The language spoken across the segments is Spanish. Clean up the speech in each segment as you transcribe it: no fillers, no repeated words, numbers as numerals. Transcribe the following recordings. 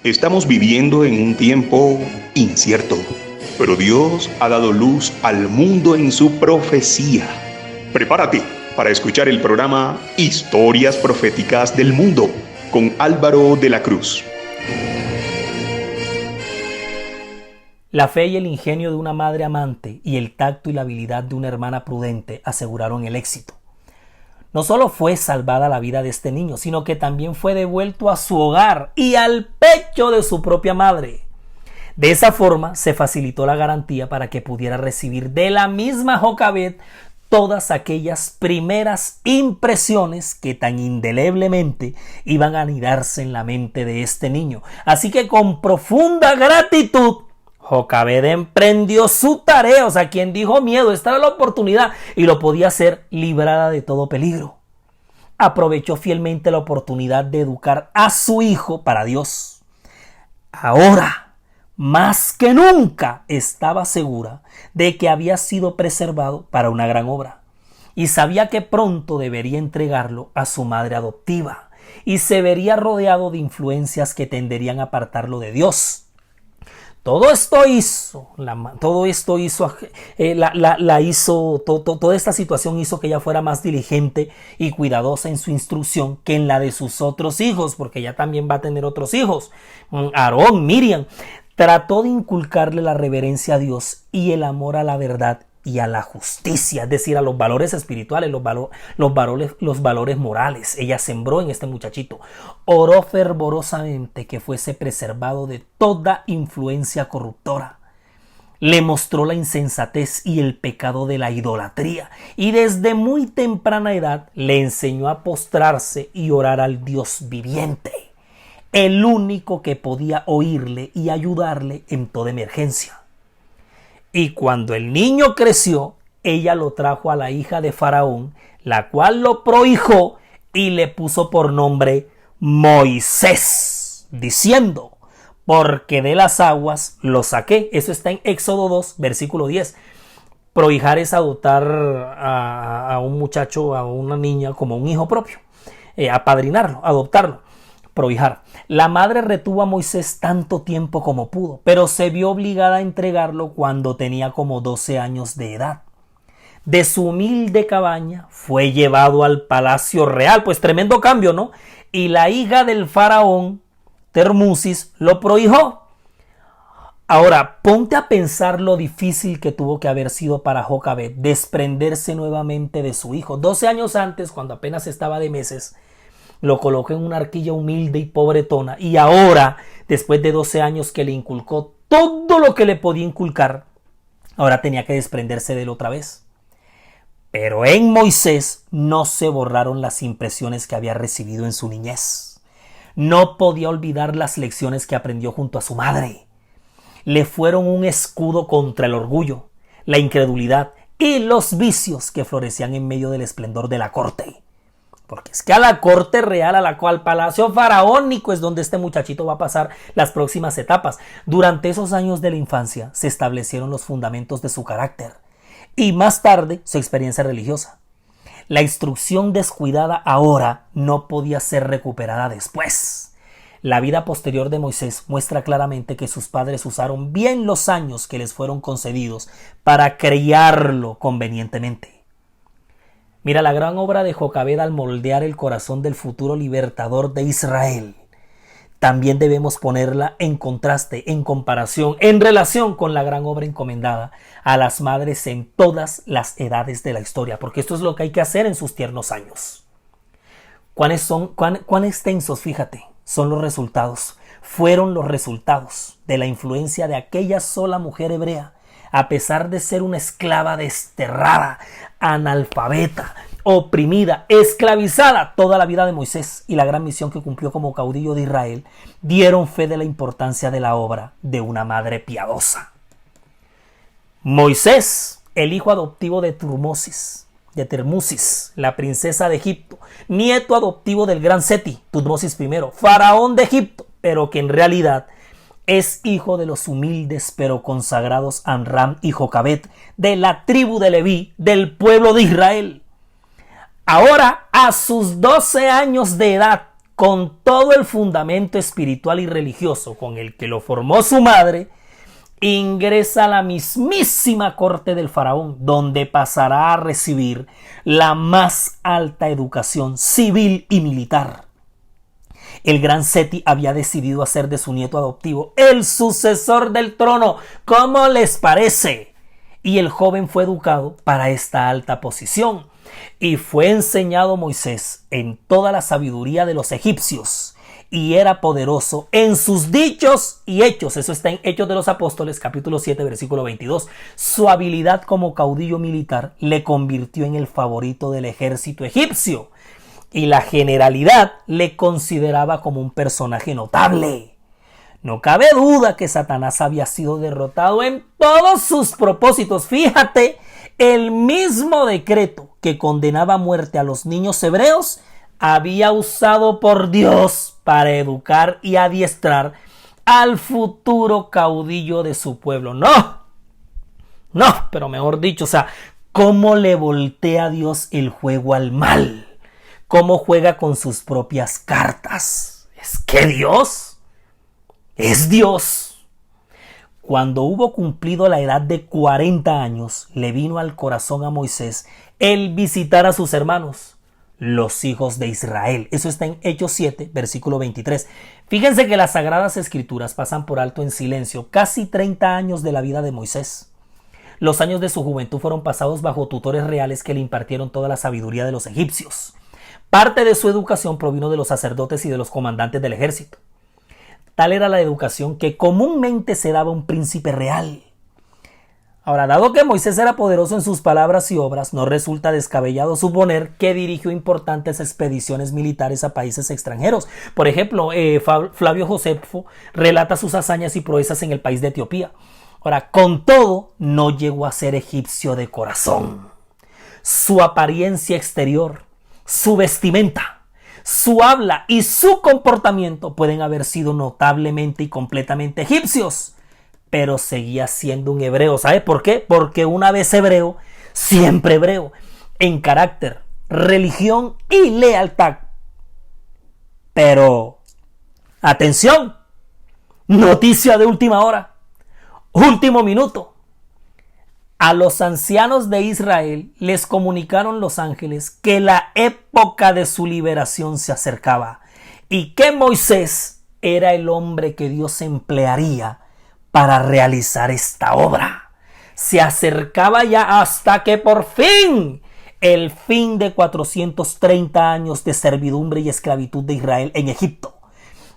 Estamos viviendo en un tiempo incierto, pero Dios ha dado luz al mundo en su profecía. Prepárate para escuchar el programa Historias Proféticas del Mundo con Álvaro de la Cruz. La fe y el ingenio de una madre amante y el tacto y la habilidad de una hermana prudente aseguraron el éxito. No solo fue salvada la vida de este niño, sino que también fue devuelto a su hogar y al pecho de su propia madre. De esa forma se facilitó la garantía para que pudiera recibir de la misma Jocabed todas aquellas primeras impresiones que tan indeleblemente iban a anidarse en la mente de este niño. Así que con profunda gratitud, Jocabed emprendió su tarea. O sea, quien dijo miedo, esta era la oportunidad y lo podía hacer librada de todo peligro. Aprovechó fielmente la oportunidad de educar a su hijo para Dios. Ahora, más que nunca, estaba segura de que había sido preservado para una gran obra y sabía que pronto debería entregarlo a su madre adoptiva y se vería rodeado de influencias que tenderían a apartarlo de Dios. Toda esta situación hizo que ella fuera más diligente y cuidadosa en su instrucción que en la de sus otros hijos, porque ella también va a tener otros hijos. Aarón, Miriam, trató de inculcarle la reverencia a Dios y el amor a la verdad y a la justicia, es decir, a los valores espirituales, los valores morales. Ella sembró en este muchachito. Oró fervorosamente que fuese preservado de toda influencia corruptora. Le mostró la insensatez y el pecado de la idolatría y desde muy temprana edad le enseñó a postrarse y orar al Dios viviente, el único que podía oírle y ayudarle en toda emergencia. Y cuando el niño creció, ella lo trajo a la hija de Faraón, la cual lo prohijó y le puso por nombre Moisés, diciendo: porque de las aguas lo saqué. Eso está en Éxodo 2, versículo 10. Prohijar es adoptar a un muchacho, a una niña, como un hijo propio. Apadrinarlo, adoptarlo. Prohijar. La madre retuvo a Moisés tanto tiempo como pudo, pero se vio obligada a entregarlo cuando tenía como 12 años de edad. De su humilde cabaña fue llevado al palacio real, pues tremendo cambio, ¿no? Y la hija del faraón, Termusis, lo prohijó. Ahora, ponte a pensar lo difícil que tuvo que haber sido para Jocabed desprenderse nuevamente de su hijo. 12 años antes, cuando apenas estaba de meses, lo colocó en una arquilla humilde y pobretona, y ahora, después de 12 años que le inculcó todo lo que le podía inculcar, ahora tenía que desprenderse de él otra vez. Pero en Moisés no se borraron las impresiones que había recibido en su niñez. No podía olvidar las lecciones que aprendió junto a su madre. Le fueron un escudo contra el orgullo, la incredulidad y los vicios que florecían en medio del esplendor de la corte. Porque es que a la corte real, al palacio faraónico, es donde este muchachito va a pasar las próximas etapas. Durante esos años de la infancia se establecieron los fundamentos de su carácter y más tarde su experiencia religiosa. La instrucción descuidada ahora no podía ser recuperada después. La vida posterior de Moisés muestra claramente que sus padres usaron bien los años que les fueron concedidos para criarlo convenientemente. Mira la gran obra de Jocabed al moldear el corazón del futuro libertador de Israel. También debemos ponerla en contraste, en comparación, en relación con la gran obra encomendada a las madres en todas las edades de la historia, porque esto es lo que hay que hacer en sus tiernos años. ¿Cuán extensos, fíjate, son los resultados? Fueron los resultados de la influencia de aquella sola mujer hebrea, a pesar de ser una esclava desterrada, analfabeta, oprimida, esclavizada toda la vida de Moisés y la gran misión que cumplió como caudillo de Israel, dieron fe de la importancia de la obra de una madre piadosa. Moisés, el hijo adoptivo de Termusis, la princesa de Egipto, nieto adoptivo del gran Seti, Tutmosis I, faraón de Egipto, pero que en realidad es hijo de los humildes pero consagrados Amram y Jocabed, de la tribu de Leví, del pueblo de Israel. Ahora, a sus 12 años de edad, con todo el fundamento espiritual y religioso con el que lo formó su madre, ingresa a la mismísima corte del faraón, donde pasará a recibir la más alta educación civil y militar. El gran Seti había decidido hacer de su nieto adoptivo el sucesor del trono. ¿Cómo les parece? Y el joven fue educado para esta alta posición. Y fue enseñado Moisés en toda la sabiduría de los egipcios. Y era poderoso en sus dichos y hechos. Eso está en Hechos de los Apóstoles, capítulo 7, versículo 22. Su habilidad como caudillo militar le convirtió en el favorito del ejército egipcio. Y la generalidad le consideraba como un personaje notable. No cabe duda que Satanás había sido derrotado en todos sus propósitos. Fíjate, el mismo decreto que condenaba a muerte a los niños hebreos había usado por Dios para educar y adiestrar al futuro caudillo de su pueblo. No, pero mejor dicho, ¿cómo le voltea Dios el juego al mal? ¿Cómo juega con sus propias cartas? Es que Dios es Dios. Cuando hubo cumplido la edad de 40 años, le vino al corazón a Moisés el visitar a sus hermanos, los hijos de Israel. Eso está en Hechos 7, versículo 23. Fíjense que las Sagradas Escrituras pasan por alto en silencio casi 30 años de la vida de Moisés. Los años de su juventud fueron pasados bajo tutores reales que le impartieron toda la sabiduría de los egipcios. Parte de su educación provino de los sacerdotes y de los comandantes del ejército. Tal era la educación que comúnmente se daba a un príncipe real. Ahora, dado que Moisés era poderoso en sus palabras y obras, no resulta descabellado suponer que dirigió importantes expediciones militares a países extranjeros. Por ejemplo, Flavio Josefo relata sus hazañas y proezas en el país de Etiopía. Ahora, con todo, no llegó a ser egipcio de corazón. Su apariencia exterior, su vestimenta, su habla y su comportamiento pueden haber sido notablemente y completamente egipcios, pero seguía siendo un hebreo. ¿Sabe por qué? Porque una vez hebreo, siempre hebreo, en carácter, religión y lealtad. Pero, atención, noticia de última hora, último minuto. A los ancianos de Israel les comunicaron los ángeles que la época de su liberación se acercaba y que Moisés era el hombre que Dios emplearía para realizar esta obra. Se acercaba ya hasta que por fin el fin de 430 años de servidumbre y esclavitud de Israel en Egipto.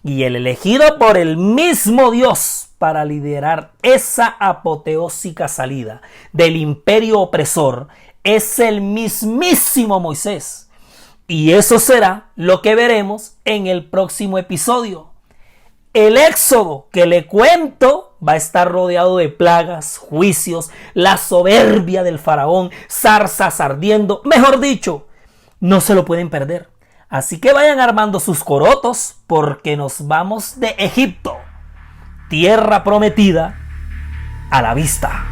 Y el elegido por el mismo Dios para liderar esa apoteósica salida del imperio opresor es el mismísimo Moisés. Y eso será lo que veremos en el próximo episodio. El éxodo que le cuento va a estar rodeado de plagas, juicios, la soberbia del faraón, zarzas ardiendo. Mejor dicho, no se lo pueden perder. Así que vayan armando sus corotos porque nos vamos de Egipto, tierra prometida, a la vista.